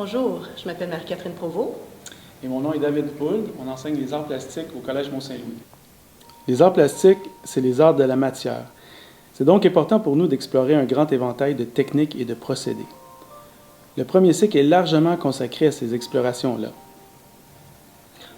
Bonjour, je m'appelle Marie-Catherine Provost. Et mon nom est David Pould. On enseigne les arts plastiques au Collège Mont-Saint-Louis. Les arts plastiques, c'est les arts de la matière. C'est donc important pour nous d'explorer un grand éventail de techniques et de procédés. Le premier cycle est largement consacré à ces explorations-là.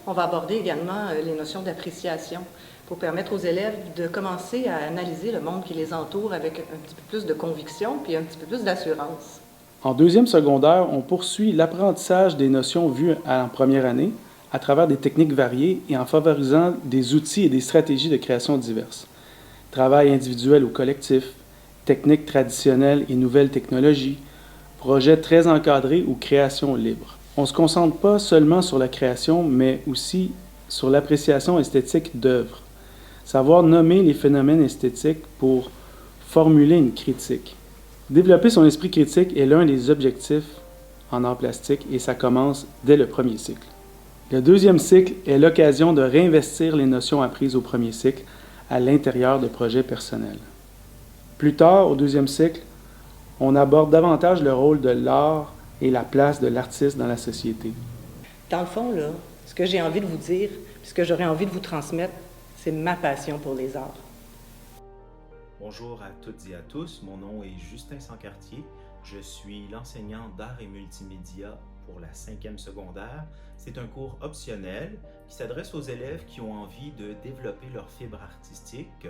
On va aborder également les notions d'appréciation pour permettre aux élèves de commencer à analyser le monde qui les entoure avec un petit peu plus de conviction puis un petit peu plus d'assurance. En deuxième secondaire, on poursuit l'apprentissage des notions vues en première année à travers des techniques variées et en favorisant des outils et des stratégies de création diverses. Travail individuel ou collectif, techniques traditionnelles et nouvelles technologies, projets très encadrés ou création libre. On ne se concentre pas seulement sur la création, mais aussi sur l'appréciation esthétique d'œuvres. Savoir nommer les phénomènes esthétiques pour formuler une critique. Développer son esprit critique est l'un des objectifs en art plastique et ça commence dès le premier cycle. Le deuxième cycle est l'occasion de réinvestir les notions apprises au premier cycle à l'intérieur de projets personnels. Plus tard, au deuxième cycle, on aborde davantage le rôle de l'art et la place de l'artiste dans la société. Dans le fond, là, ce que j'ai envie de vous dire, ce que j'aurais envie de vous transmettre, c'est ma passion pour les arts. Bonjour à toutes et à tous, mon nom est Justin Sancartier, je suis l'enseignant d'art et multimédia pour la 5e secondaire. C'est un cours optionnel qui s'adresse aux élèves qui ont envie de développer leur fibre artistique.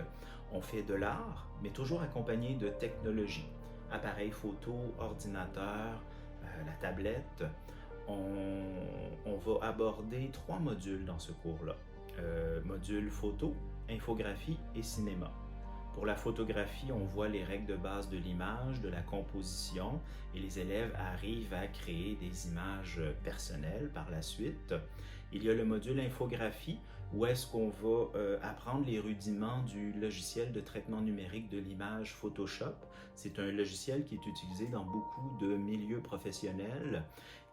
On fait de l'art, mais toujours accompagné de technologie, appareils photo, ordinateur, la tablette. On va aborder 3 modules dans ce cours-là. Module photo, infographie et cinéma. Pour la photographie, on voit les règles de base de l'image, de la composition, et les élèves arrivent à créer des images personnelles par la suite. Il y a le module infographie, où est-ce qu'on va apprendre les rudiments du logiciel de traitement numérique de l'image Photoshop. C'est un logiciel qui est utilisé dans beaucoup de milieux professionnels,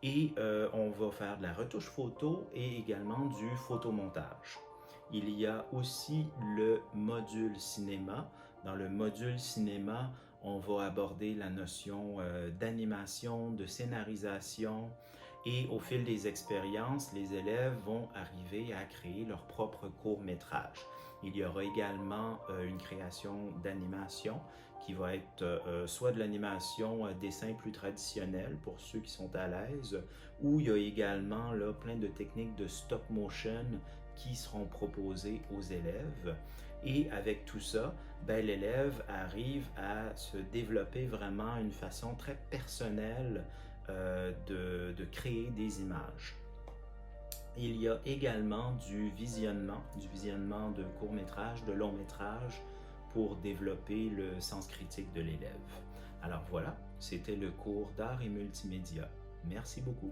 et on va faire de la retouche photo et également du photomontage. Il y a aussi le module cinéma. Dans le module cinéma, on va aborder la notion d'animation, de scénarisation, et au fil des expériences, les élèves vont arriver à créer leur propre court-métrage. Il y aura également une création d'animation qui va être soit de l'animation dessin plus traditionnel pour ceux qui sont à l'aise, ou il y a également là, plein de techniques de stop motion qui seront proposées aux élèves. Et avec tout ça, l'élève arrive à se développer vraiment une façon très personnelle de créer des images. Il y a également du visionnement de courts-métrages, de longs-métrages pour développer le sens critique de l'élève. Alors voilà, c'était le cours d'art et multimédia. Merci beaucoup.